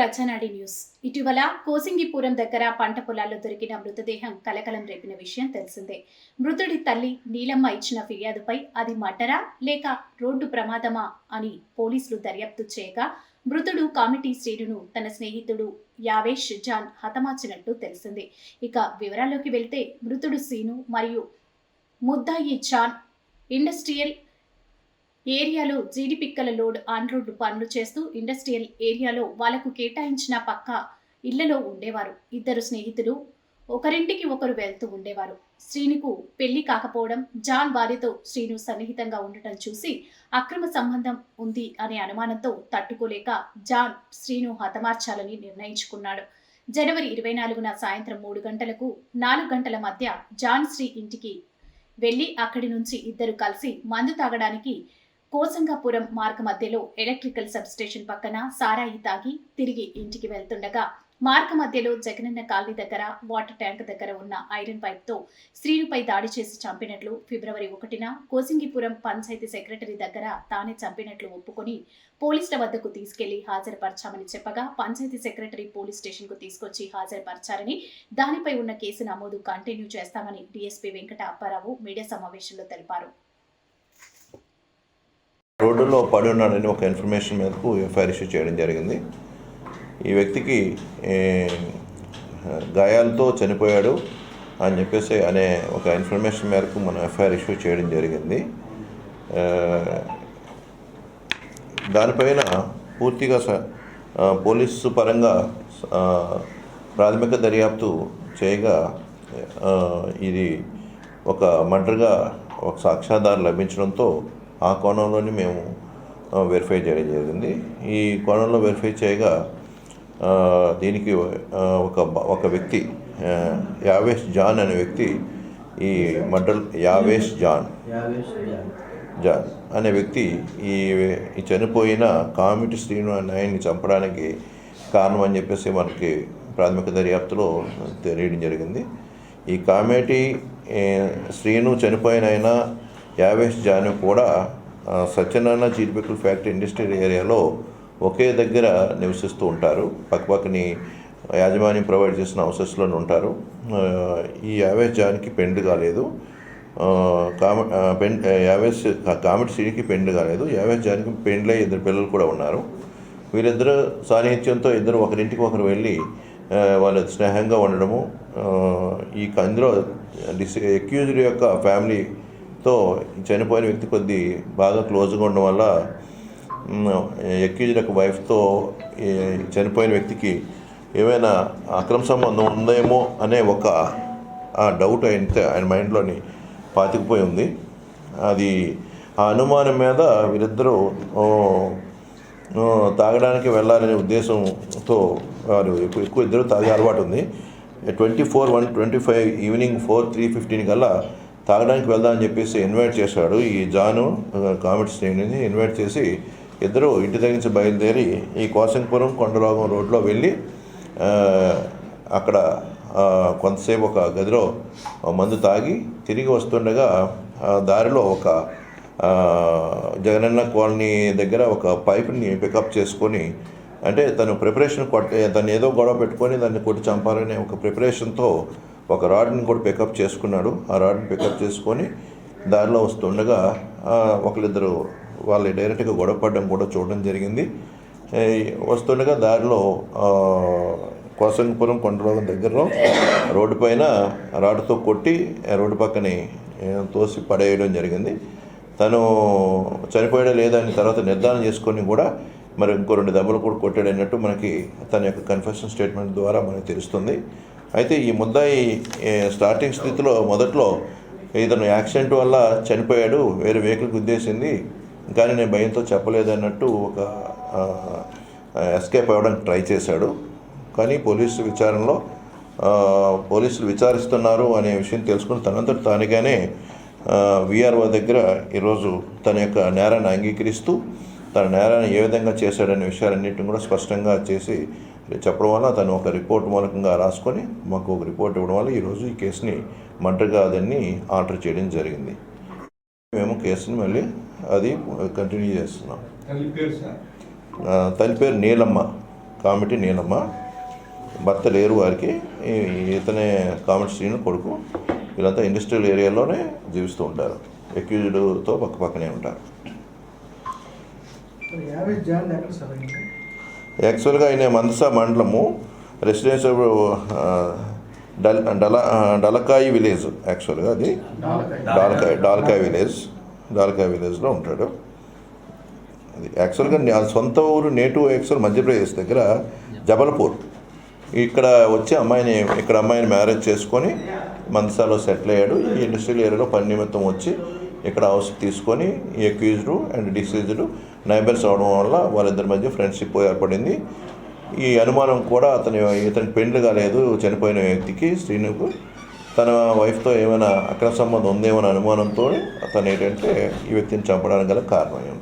ప్రజానాడి news. ఇటీవల కోసింగిపురం దగ్గర పంట పొలాల్లో దొరికిన మృతదేహం కలకలం రేపిన విషయం తెలిసిందే. మృతుడి తల్లి నీలమ్మ ఇచ్చిన ఫిర్యాదుపై అది మర్డరా లేక రోడ్డు ప్రమాదమా అని పోలీసులు దర్యాప్తు చేయగా మృతుడు కామిటీ శ్రీనును తన స్నేహితుడు యావేష్ జాన్ హతమార్చినట్టు తెలిసింది. ఇక వివరాల్లోకి వెళ్తే మృతుడు శ్రీను మరియు ముద్దాయి జాన్ ఇండస్ట్రియల్ ఏరియాలో జీడిపిక్కల లోడ్ ఆన్ రోడ్డు పనులు చేస్తూ ఇండస్ట్రియల్ ఏరియాలో వాళ్లకు కేటాయించిన పక్క ఇళ్లలో ఉండేవారు. ఇద్దరు స్నేహితులు ఒకరింటికి ఒకరు వెళ్తూ ఉండేవారు. శ్రీనుకు పెళ్లి కాకపోవడం, జాన్ వారితో శ్రీను సన్నిహితంగా ఉండటం చూసి అక్రమ సంబంధం ఉంది అనే అనుమానంతో తట్టుకోలేక జాన్ శ్రీను హతమార్చాలని నిర్ణయించుకున్నాడు. జనవరి 24న సాయంత్రం 3 గంటలకు 4 గంటల మధ్య జాన్ శ్రీ ఇంటికి వెళ్లి అక్కడి నుంచి ఇద్దరు కలిసి మందు తాగడానికి కోసంగాపురం మార్గ మధ్యలో ఎలక్ట్రికల్ సబ్ స్టేషన్ పక్కన సారాయి తాగి తిరిగి ఇంటికి వెళ్తుండగా మార్గ మధ్యలో జగనన్న కాలనీ దగ్గర వాటర్ ట్యాంక్ దగ్గర ఉన్న ఐరన్ పైప్ తో శ్రీనుపై దాడి చేసి చంపినట్లు ఫిబ్రవరి 1న కోసింగిపురం పంచాయతీ సెక్రటరీ దగ్గర తానే చంపినట్లు ఒప్పుకొని పోలీసుల వద్దకు తీసుకెళ్లి హాజరుపరచామని చెప్పగా పంచాయతీ సెక్రటరీ పోలీస్ స్టేషన్ కు తీసుకొచ్చి హాజరుపరచారని, దానిపై ఉన్న కేసు నమోదు కంటిన్యూ చేస్తామని డీఎస్పీ వెంకట అప్పారావు మీడియా సమావేశంలో తెలిపారు. రోడ్డులో పడి ఉన్నాడని ఒక ఇన్ఫర్మేషన్ మేరకు ఎఫ్ఐఆర్ ఇష్యూ చేయడం జరిగింది. ఈ వ్యక్తికి గాయాలతో చనిపోయాడు అని చెప్పేసి అనే ఒక ఇన్ఫర్మేషన్ మేరకు మనం ఎఫ్ఐఆర్ ఇష్యూ చేయడం జరిగింది. దానిపైన పూర్తిగా పోలీసు పరంగా ప్రాథమిక దర్యాప్తు చేయగా ఇది ఒక మర్డర్గా ఒక సాక్ష్యాధారం లభించడంతో ఆ కోణంలోని మేము వెరిఫై చేయడం జరిగింది. ఈ కోణంలో వెరిఫై చేయగా దీనికి ఒక వ్యక్తి యావేష్ జాన్ అనే వ్యక్తి ఈ మర్డర్ యావేష్ జాన్ అనే వ్యక్తి ఈ చనిపోయిన కామిటీ శ్రీను అనే ఆయన్ని చంపడానికి కారణం అని చెప్పేసి మనకి ప్రాథమిక దర్యాప్తులో తెలియడం జరిగింది. ఈ కామిటీ శ్రీను చనిపోయిన ఆయన యావేష్ జాన్ కూడా సత్యనారాయణ జీడిపిక్కల ఫ్యాక్టరీ ఇండస్ట్రియల్ ఏరియాలో ఒకే దగ్గర నివసిస్తూ ఉంటారు. పక్కపక్కని యాజమాన్యం ప్రొవైడ్ చేసిన హౌసెస్లోనే ఉంటారు. ఈ యావేష్ జాన్కి పెండ్లి కాలేదు, కామిటీ శ్రీకి పెండ్లి కాలేదు. యావేష్ జాన్కి పెండ్లై 2 పిల్లలు కూడా ఉన్నారు. వీరిద్దరు సాన్నిహిత్యంతో ఇద్దరు ఒకరింటికి ఒకరు వెళ్ళి వాళ్ళు స్నేహంగా ఉండడము, ఈ అందులో అక్యూజ్డ్ యొక్క ఫ్యామిలీతో చనిపోయిన వ్యక్తి కొద్ది బాగా క్లోజ్గా ఉండడం వల్ల అక్యూజ్డ్ యొక్క వైఫ్తో చనిపోయిన వ్యక్తికి ఏమైనా అక్రమ సంబంధం ఉందేమో అనే ఒక డౌట్ ఆయన మైండ్లోని పాతికిపోయి ఉంది. అది ఆ అనుమానం మీద వీరిద్దరూ తాగడానికి వెళ్ళాలనే ఉద్దేశంతో వారు ఎక్కువ ఇద్దరు తాగే అలవాటు ఉంది. 24/1/25 ఈవినింగ్ 4:3:15 కల్లా తాగడానికి వెళ్దామని చెప్పేసి ఇన్వైట్ చేశాడు. ఈ జాను కామిటీ శ్రేణిని ఇన్వైట్ చేసి ఇద్దరు ఇంటి దగ్గర నుంచి బయలుదేరి ఈ కోసంగిపురం కొండరాగం రోడ్లో వెళ్ళి అక్కడ కొంతసేపు ఒక గదిలో మందు తాగి తిరిగి వస్తుండగా దారిలో ఒక జగనన్న కాలనీ దగ్గర ఒక పైప్ని పికప్ చేసుకొని, అంటే తను తను ఏదో గొడవ పెట్టుకొని దాన్ని కొట్టి చంపాలనే ఒక ప్రిపరేషన్తో ఒక రాడ్ని కూడా పికప్ చేసుకున్నాడు. ఆ రాడ్ని పికప్ చేసుకొని దారిలో వస్తుండగా ఒకరిద్దరు వాళ్ళు డైరెక్ట్గా గొడవ పడడం కూడా చూడడం జరిగింది. వస్తుండగా దారిలో కోసంగిపురం కొండరాగం దగ్గరలో రోడ్డు పైన రాడ్డుతో కొట్టి రోడ్డు పక్కని తోసి పడేయడం జరిగింది. తను చనిపోయాడా లేదా అని తర్వాత నిర్ధారణ చేసుకొని కూడా మరి ఇంకో 2 దెబ్బలు కూడా కొట్టాడన్నట్టు మనకి తన యొక్క కన్ఫెషన్ స్టేట్మెంట్ ద్వారా మనకు తెలుస్తుంది. అయితే ఈ ముద్దాయి స్టార్టింగ్ స్థితిలో మొదట్లో ఇతను యాక్సిడెంట్ వల్ల చనిపోయాడు, వేరే వెహికల్కి ఉద్దేశింది, కానీ నేను భయంతో చెప్పలేదు అన్నట్టు ఒక ఎస్కేప్ అవ్వడానికి ట్రై చేశాడు. కానీ పోలీసులు విచారిస్తున్నారు అనే విషయం తెలుసుకుని తనంతట తానుగానే విఆర్ఓ దగ్గర ఈరోజు తన యొక్క నేరాన్ని అంగీకరిస్తూ తన నేరాన్ని ఏ విధంగా చేశాడనే విషయాలన్నింటిని కూడా స్పష్టంగా చేసి చెప్పడం వల్ల తను ఒక రిపోర్ట్ మూలకంగా రాసుకొని మాకు ఒక రిపోర్ట్ ఇవ్వడం వల్ల ఈరోజు ఈ కేసుని మర్డర్గా దాన్ని ఆర్డర్ చేయడం జరిగింది. మేము కేసుని మళ్ళీ అది కంటిన్యూ చేస్తున్నాం. తల్లి పేరు నీలమ్మ, కామిటి నీలమ్మ, భర్త లేరు వారికి. ఇతనే కామిటి శ్రీను కొడుకు. వీళ్ళంతా ఇండస్ట్రియల్ ఏరియాలోనే జీవిస్తూ ఉంటారు. అక్యూజ్డ్తో పక్క పక్కనే ఉంటారు. యాక్చువల్గా ఆయన మందస మండలము రెసిడెన్షియల్ డలకాయి విలేజ్. యాక్చువల్గా అది డాల్కాయి విలేజ్లో ఉంటాడు. అది యాక్చువల్గా సొంత ఊరు నేటివ్ యాక్చువల్ మధ్యప్రదేశ్ దగ్గర జబల్పూర్. ఇక్కడ వచ్చి అమ్మాయిని మ్యారేజ్ చేసుకొని మందసాలో సెటిల్ అయ్యాడు. ఈ ఇండస్ట్రియల్ ఏరియాలో పని నిమిత్తం వచ్చి ఇక్కడ హౌస్ తీసుకొని ఈ అక్యూజ్డ్ అండ్ డిసీజ్డ్ నైబర్స్ అవడం వల్ల వాళ్ళిద్దరి మధ్య ఫ్రెండ్షిప్ ఏర్పడింది. ఈ అనుమానం కూడా ఇతనికి పెళ్లి కాలేదు చనిపోయిన వ్యక్తికి శ్రీనుకు. తన వైఫ్తో ఏమైనా అక్రమ సంబంధం ఉందేమో అనుమానంతో అతను ఏంటంటే ఈ వ్యక్తిని చంపడానికి గల కారణం